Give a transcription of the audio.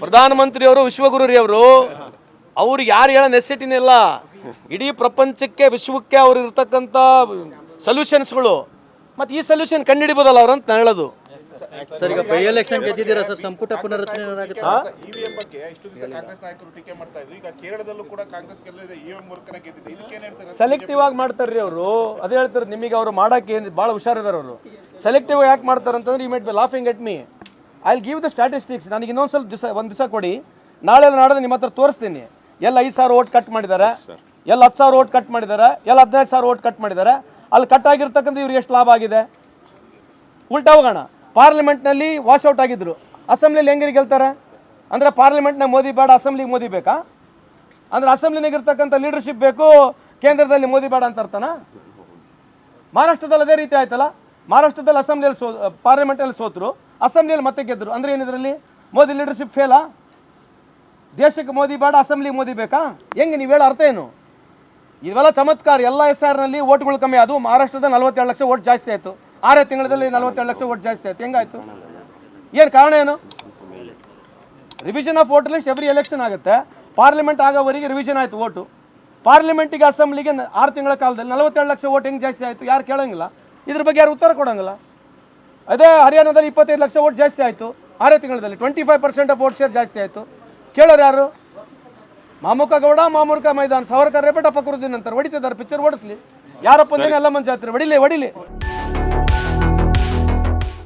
ಪ್ರಧಾನಮಂತ್ರಿಯವರು ವಿಶ್ವಗುರು ಅವರು ಯಾರು ಹೇಳೋ ನೆಸೆಸಿಟಿನೇ ಇಲ್ಲ. ಇಡೀ ಪ್ರಪಂಚಕ್ಕೆ ವಿಶ್ವಕ್ಕೆ ಅವ್ರು ಇರ್ತಕ್ಕಂಥ ಸೊಲ್ಯೂಷನ್ಸ್ಗಳು ಮತ್ತು ಈ ಸೊಲ್ಯೂಷನ್ ಕಂಡುಹಿಡಿಬೋದಲ್ಲ ಅವ್ರಂತ ನಾನು ಹೇಳೋದು. ಸರ್, ಈಗ ಬೈ ಎಲೆಕ್ಷನ್ ಗೆದ್ದಿದ್ದೀರಾ ಸರ್, ಸಂಪುಟ ಪುನರಚನೆ ಏನಾಗುತ್ತೆ? ಇವಿಎಂ ಬಗ್ಗೆ ಇಷ್ಟು ದಿವಸ ಕಾಂಗ್ರೆಸ್ ನಾಯಕರು ಟೀಕೆ ಮಾಡ್ತಾ ಇದ್ರು. ಈಗ ಕೇರಳದಲ್ಲೂ ಕೂಡ ಕಾಂಗ್ರೆಸ್ ಗೆಲ್ಲಿದೆ, ಇವಿಎಂ ಮೂಲಕನೇ ಗೆದ್ದಿದೆ. ಇದಕ್ಕೆ ಏನ್ ಹೇಳ್ತಾರೆ? ಸೆಲೆಕ್ಟಿವ್ ಆಗಿ ಮಾಡ್ತಾರ್ರಿ ಅವರು. ಅದೇ ಹೇಳ್ತಾರೆ, ನಿಮಗೆ ಅವರು ಮಾಡೋಕ್ಕೆ ಭಾಳ ಹುಷಾರಿದ್ದಾರೆ ಅವರು. ಸೆಲೆಕ್ಟಿವ್ ಯಾಕೆ ಮಾಡ್ತಾರೆ ಅಂತಂದ್ರೆ, you might be laughing at me. I will give the statistics. ನನಗೆ ಇನ್ನೊಂದು ಸ್ವಲ್ಪ ಒಂದು ದಿವಸ ಕೊಡಿ, ನಾಳೆ ನಾಡಿದ್ದು ನಿಮ್ಮ ಹತ್ರ ತೋರಿಸ್ತೀನಿ. ಎಲ್ಲ 5,000 ಓಟ್ ಕಟ್ ಮಾಡಿದ್ದಾರೆ, ಎಲ್ಲ 10,000 ಓಟ್ ಕಟ್ ಮಾಡಿದ್ದಾರೆ, ಎಲ್ಲ 15,000 ಓಟ್ ಕಟ್ ಮಾಡಿದ್ದಾರೆ. ಅಲ್ಲಿ ಕಟ್ ಆಗಿರ್ತಕ್ಕಂಥ ಇವ್ರಿಗೆ ಎಷ್ಟು ಲಾಭ ಆಗಿದೆ? ಉಲ್ಟಾ ಹೋಗೋಣ. ಪಾರ್ಲಿಮೆಂಟ್ನಲ್ಲಿ ವಾಶ್ಔಟ್ ಆಗಿದ್ರು, ಅಸೆಂಬ್ಲಿಯಲ್ಲಿ ಹೆಂಗೆ ಗೆಲ್ತಾರೆ? ಅಂದರೆ ಪಾರ್ಲಿಮೆಂಟ್ನ ಮೋದಿ ಬೇಡ, ಅಸೆಂಬ್ಲಿಗೆ ಮೋದಿ ಬೇಕಾ? ಅಂದರೆ ಅಸೆಂಬ್ಲಿನಾಗಿರ್ತಕ್ಕಂಥ ಲೀಡರ್ಶಿಪ್ ಬೇಕು, ಕೇಂದ್ರದಲ್ಲಿ ಮೋದಿ ಬೇಡ ಅಂತ ಅರ್ಥನಾ? ಮಹಾರಾಷ್ಟ್ರದಲ್ಲಿ ಅದೇ ರೀತಿ ಆಯ್ತಲ್ಲ. ಮಹಾರಾಷ್ಟ್ರದಲ್ಲಿ ಅಸೆಂಬ್ಲಿಯಲ್ಲಿ ಪಾರ್ಲಿಮೆಂಟಲ್ಲಿ ಸೋತರು, ಅಸೆಂಬ್ಲಿಯಲ್ಲಿ ಮತ್ತೆ ಗೆದ್ದರು. ಅಂದರೆ ಏನಿದ್ರಲ್ಲಿ ಮೋದಿ ಲೀಡರ್ಶಿಪ್ ಫೇಲಾ? ದೇಶಕ್ಕೆ ಮೋದಿ ಬೇಡ, ಅಸೆಂಬ್ಲಿಗೆ ಮೋದಿ ಬೇಕಾ? ಹೆಂಗೆ ನೀವು ಹೇಳೋ ಅರ್ಥ ಏನು? ಇವೆಲ್ಲ ಚಮತ್ಕಾರ. ಎಲ್ಲ SR ಓಟ್ಗಳು ಕಮ್ಮಿ. ಅದು ಮಹಾರಾಷ್ಟ್ರದ 42 ಲಕ್ಷ ಓಟ್ ಜಾಸ್ತಿ ಆಯಿತು, 6 ತಿಂಗಳಲ್ಲಿ 42 ಲಕ್ಷ ಓಟ್ ಜಾಸ್ತಿ ಆಯಿತು. ಹೆಂಗಾಯ್ತು? ಏನು ಕಾರಣ ಏನು? Revision of voter list every election ಆಗುತ್ತೆ. ಪಾರ್ಲಿಮೆಂಟ್ ಆಗೋವರೆಗೆ ರಿವಿಷನ್ ಆಯಿತು ಓಟು. ಪಾರ್ಲಿಮೆಂಟಿಗೆ ಅಸೆಂಬ್ಲಿಗೆ 6 ತಿಂಗಳ ಕಾಲದಲ್ಲಿ 42 ಲಕ್ಷ ಓಟ್ ಹೆಂಗೆ ಜಾಸ್ತಿ ಆಯಿತು? ಯಾರು ಕೇಳೋಂಗಿಲ್ಲ, ಇದ್ರ ಬಗ್ಗೆ ಯಾರು ಉತ್ತರ ಕೊಡೋಂಗಿಲ್ಲ. ಅದೇ ಹರಿಯಾಣದಲ್ಲಿ 25 ಲಕ್ಷ ಓಟ್ ಜಾಸ್ತಿ ಆಯಿತು 6 ತಿಂಗಳಲ್ಲಿ, 25% ಆಫ್ ಓಟ್ ಶೇರ್ ಜಾಸ್ತಿ ಆಯಿತು. ಕೇಳೋರು ಯಾರು? ಮಾಮುಕ ಗೌಡ, ಮಾಮೂರ್ಕ ಮೈದಾನ, ಸಾವರ್ಕರ್ ರೇಪೇಟ ಫಕ್ರುದ್ದೀನ್ ಅಂತಾರೆ. ಹೊಡಿತಿದ್ದಾರೆ, ಪಿಕ್ಚರ್ ಓಡಿಸ್ಲಿ. ಯಾರಪ್ಪ ಎಲ್ಲ ಮಂದಿ ಜಾತ್ರೆ ಹೊಡಿಲಿ.